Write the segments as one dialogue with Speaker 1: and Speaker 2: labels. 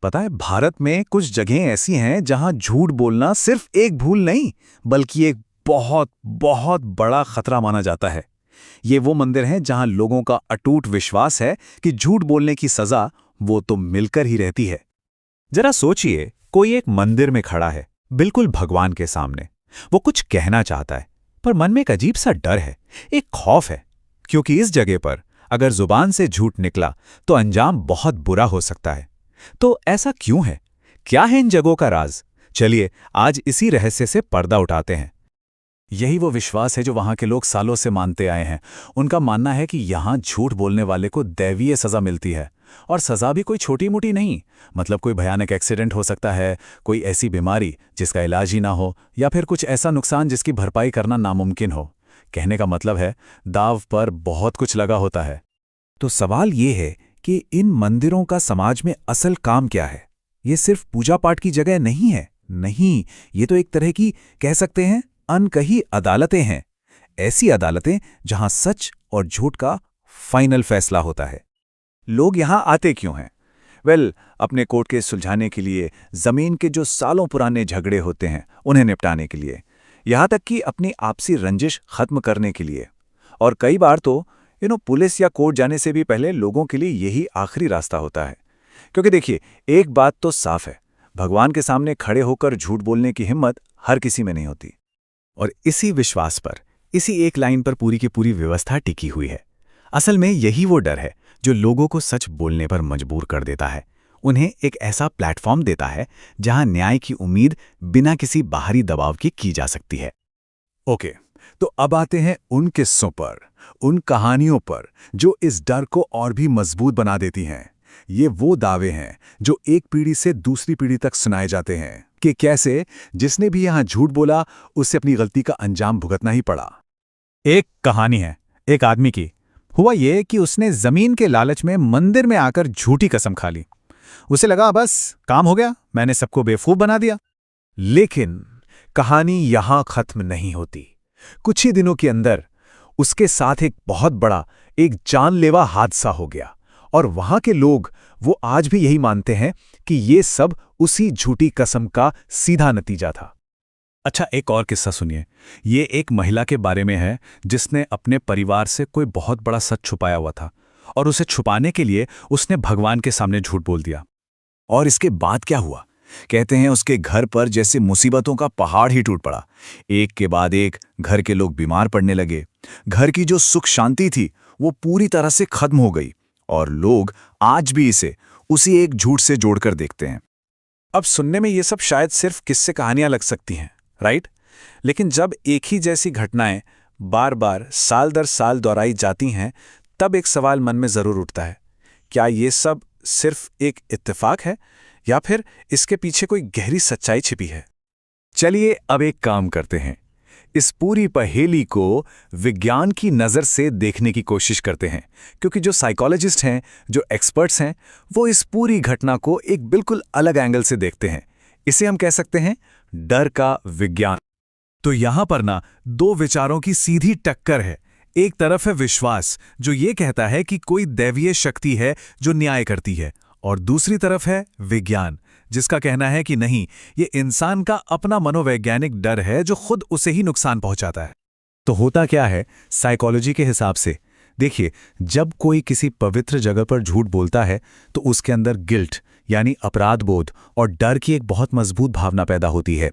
Speaker 1: पता है, भारत में कुछ जगहें ऐसी हैं जहां झूठ बोलना सिर्फ एक भूल नहीं, बल्कि एक बहुत बहुत बड़ा खतरा माना जाता है। ये वो मंदिर हैं जहां लोगों का अटूट विश्वास है कि झूठ बोलने की सजा वो तो मिलकर ही रहती है। जरा सोचिए, कोई एक मंदिर में खड़ा है, बिल्कुल भगवान के सामने। वो कुछ कहना चाहता है, पर मन में एक अजीब सा डर है, एक खौफ है, क्योंकि इस जगह पर अगर जुबान से झूठ निकला तो अंजाम बहुत बुरा हो सकता है। तो ऐसा क्यों है? क्या है इन जगहों का राज? चलिए आज इसी रहस्य से पर्दा उठाते हैं। यही वो विश्वास है जो वहां के लोग सालों से मानते आए हैं। उनका मानना है कि यहां झूठ बोलने वाले को दैवीय सजा मिलती है, और सजा भी कोई छोटी मोटी नहीं। मतलब कोई भयानक एक्सीडेंट हो सकता है, कोई ऐसी बीमारी जिसका इलाज ही ना हो, या फिर कुछ ऐसा नुकसान जिसकी भरपाई करना नामुमकिन हो। कहने का मतलब है, दाव पर बहुत कुछ लगा होता है। तो सवाल ये है कि इन मंदिरों का समाज में असल काम क्या है? ये सिर्फ पूजा पाठ की जगह नहीं है। नहीं, ये तो एक तरह की, कह सकते हैं, अनकही अदालतें हैं। ऐसी अदालतें जहां सच और झूठ का फाइनल फैसला होता है। लोग यहां आते क्यों हैं? अपने कोर्ट केस सुलझाने के लिए, जमीन के जो सालों पुराने झगड़े होते हैं उन्हें निपटाने के लिए, यहां तक कि अपनी आपसी रंजिश खत्म करने के लिए। और कई बार तो पुलिस या कोर्ट जाने से भी पहले लोगों के लिए यही आखिरी रास्ता होता है। क्योंकि देखिए, एक बात तो साफ है, भगवान के सामने खड़े होकर झूठ बोलने की हिम्मत हर किसी में नहीं होती। और इसी विश्वास पर, इसी एक लाइन पर पूरी की पूरी व्यवस्था टिकी हुई है। असल में यही वो डर है जो लोगों को सच बोलने पर मजबूर कर देता है। उन्हें एक ऐसा प्लेटफॉर्म देता है जहां न्याय की उम्मीद बिना किसी बाहरी दबाव की जा सकती है। ओके, तो अब आते हैं उन किस्सों पर, उन कहानियों पर जो इस डर को और भी मजबूत बना देती हैं। ये वो दावे हैं जो एक पीढ़ी से दूसरी पीढ़ी तक सुनाए जाते हैं कि कैसे जिसने भी यहां झूठ बोला उसे अपनी गलती का अंजाम भुगतना ही पड़ा। एक कहानी है एक आदमी की। हुआ ये कि उसने जमीन के लालच में मंदिर में आकर झूठी कसम खा ली। उसे लगा बस काम हो गया, मैंने सबको बेवकूफ बना दिया। लेकिन कहानी यहां खत्म नहीं होती। कुछ ही दिनों के अंदर उसके साथ एक बहुत बड़ा, एक जानलेवा हादसा हो गया। और वहां के लोग वो आज भी यही मानते हैं कि ये सब उसी झूठी कसम का सीधा नतीजा था। अच्छा, एक और किस्सा सुनिए। ये एक महिला के बारे में है जिसने अपने परिवार से कोई बहुत बड़ा सच छुपाया हुआ था, और उसे छुपाने के लिए उसने भगवान के सामने झूठ बोल दिया। और इसके बाद क्या हुआ? कहते हैं उसके घर पर जैसे मुसीबतों का पहाड़ ही टूट पड़ा। एक के बाद एक घर के लोग बीमार पड़ने लगे। घर की जो सुख शांति थी वो पूरी तरह से खत्म हो गई। और लोग आज भी इसे उसी एक झूठ से जोड़कर देखते हैं। अब सुनने में ये सब शायद सिर्फ किस्से कहानियां लग सकती हैं, राइट? लेकिन जब एक ही जैसी घटनाएं बार बार साल दर साल दोहराई जाती हैं, तब एक सवाल मन में जरूर उठता है, क्या ये सब सिर्फ एक इत्तेफाक है, या फिर इसके पीछे कोई गहरी सच्चाई छिपी है? चलिए अब एक काम करते हैं, इस पूरी पहेली को विज्ञान की नज़र से देखने की कोशिश करते हैं। क्योंकि जो साइकोलॉजिस्ट हैं, जो एक्सपर्ट्स हैं, वो इस पूरी घटना को एक बिल्कुल अलग एंगल से देखते हैं। इसे हम कह सकते हैं डर का विज्ञान। तो यहां पर ना दो विचारों की सीधी टक्कर है। एक तरफ है विश्वास जो ये कहता है कि कोई दैवीय शक्ति है जो न्याय करती है, और दूसरी तरफ है विज्ञान जिसका कहना है कि नहीं, ये इंसान का अपना मनोवैज्ञानिक डर है जो खुद उसे ही नुकसान पहुंचाता है। तो होता क्या है साइकोलॉजी के हिसाब से? देखिए, जब कोई किसी पवित्र जगह पर झूठ बोलता है तो उसके अंदर गिल्ट यानी अपराध बोध और डर की एक बहुत मजबूत भावना पैदा होती है।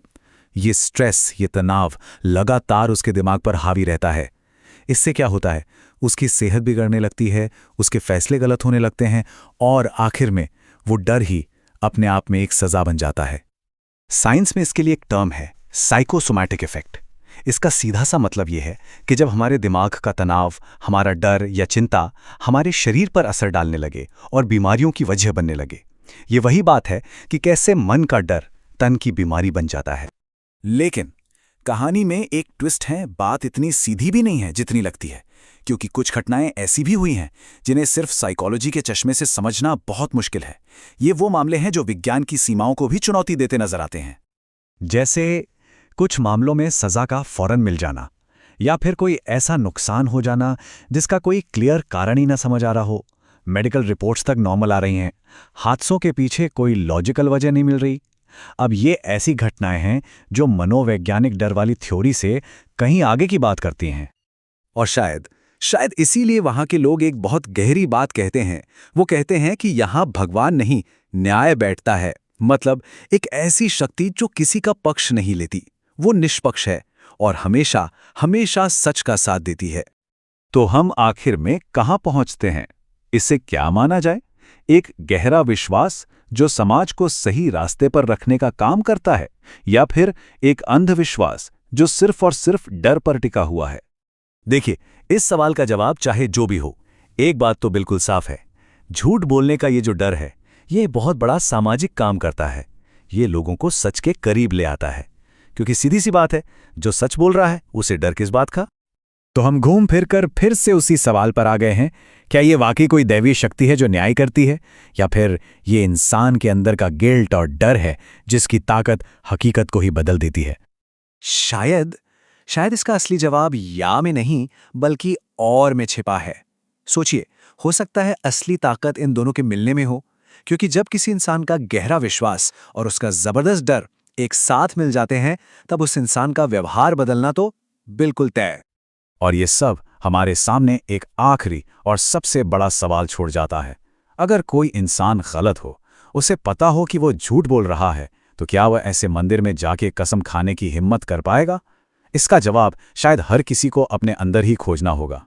Speaker 1: ये स्ट्रेस, ये तनाव लगातार उसके दिमाग पर हावी रहता है। इससे क्या होता है, उसकी सेहत बिगड़ने लगती है, उसके फैसले गलत होने लगते हैं, और आखिर में वो डर ही अपने आप में एक सजा बन जाता है। साइंस में इसके लिए एक टर्म है, साइकोसोमैटिक इफेक्ट। इसका सीधा सा मतलब यह है कि जब हमारे दिमाग का तनाव, हमारा डर या चिंता हमारे शरीर पर असर डालने लगे और बीमारियों की वजह बनने लगे। ये वही बात है कि कैसे मन का डर तन की बीमारी बन जाता है। लेकिन कहानी में एक ट्विस्ट है, बात इतनी सीधी भी नहीं है जितनी लगती है, क्योंकि कुछ घटनाएं ऐसी भी हुई हैं जिन्हें सिर्फ साइकोलॉजी के चश्मे से समझना बहुत मुश्किल है। ये वो मामले हैं जो विज्ञान की सीमाओं को भी चुनौती देते नजर आते हैं। जैसे कुछ मामलों में सजा का फौरन मिल जाना, या फिर कोई ऐसा नुकसान हो जाना जिसका कोई क्लियर कारण ही ना समझ आ रहा हो। मेडिकल रिपोर्ट्स तक नॉर्मल आ रही हैं, हादसों के पीछे कोई लॉजिकल वजह नहीं मिल रही। अब ये ऐसी घटनाएं हैं जो मनोवैज्ञानिक डर वाली थ्योरी से कहीं आगे की बात करती हैं। और शायद इसीलिए वहां के लोग एक बहुत गहरी बात कहते हैं। वो कहते हैं कि यहां भगवान नहीं, न्याय बैठता है। मतलब एक ऐसी शक्ति जो किसी का पक्ष नहीं लेती, वो निष्पक्ष है और हमेशा हमेशा सच का साथ देती है। तो हम आखिर में कहां पहुंचते हैं? इसे क्या माना जाए? एक गहरा विश्वास जो समाज को सही रास्ते पर रखने का काम करता है, या फिर एक अंधविश्वास जो सिर्फ और सिर्फ डर पर टिका हुआ है? देखिए, इस सवाल का जवाब चाहे जो भी हो, एक बात तो बिल्कुल साफ है। झूठ बोलने का ये जो डर है, ये बहुत बड़ा सामाजिक काम करता है। ये लोगों को सच के करीब ले आता है, क्योंकि सीधी सी बात है, जो सच बोल रहा है उसे डर किस बात का? तो हम घूम फिर कर फिर से उसी सवाल पर आ गए हैं, क्या ये वाकई कोई दैवीय शक्ति है जो न्याय करती है, या फिर ये इंसान के अंदर का गिल्ट और डर है जिसकी ताकत हकीकत को ही बदल देती है? शायद इसका असली जवाब या में नहीं, बल्कि और में छिपा है। सोचिए, हो सकता है असली ताकत इन दोनों के मिलने में हो, क्योंकि जब किसी इंसान का गहरा विश्वास और उसका जबरदस्त डर एक साथ मिल जाते हैं, तब उस इंसान का व्यवहार बदलना तो बिल्कुल तय। और ये सब हमारे सामने एक आखिरी और सबसे बड़ा सवाल छोड़ जाता है। अगर कोई इंसान गलत हो, उसे पता हो कि वो झूठ बोल रहा है, तो क्या वह ऐसे मंदिर में जाके कसम खाने की हिम्मत कर पाएगा? इसका जवाब शायद हर किसी को अपने अंदर ही खोजना होगा।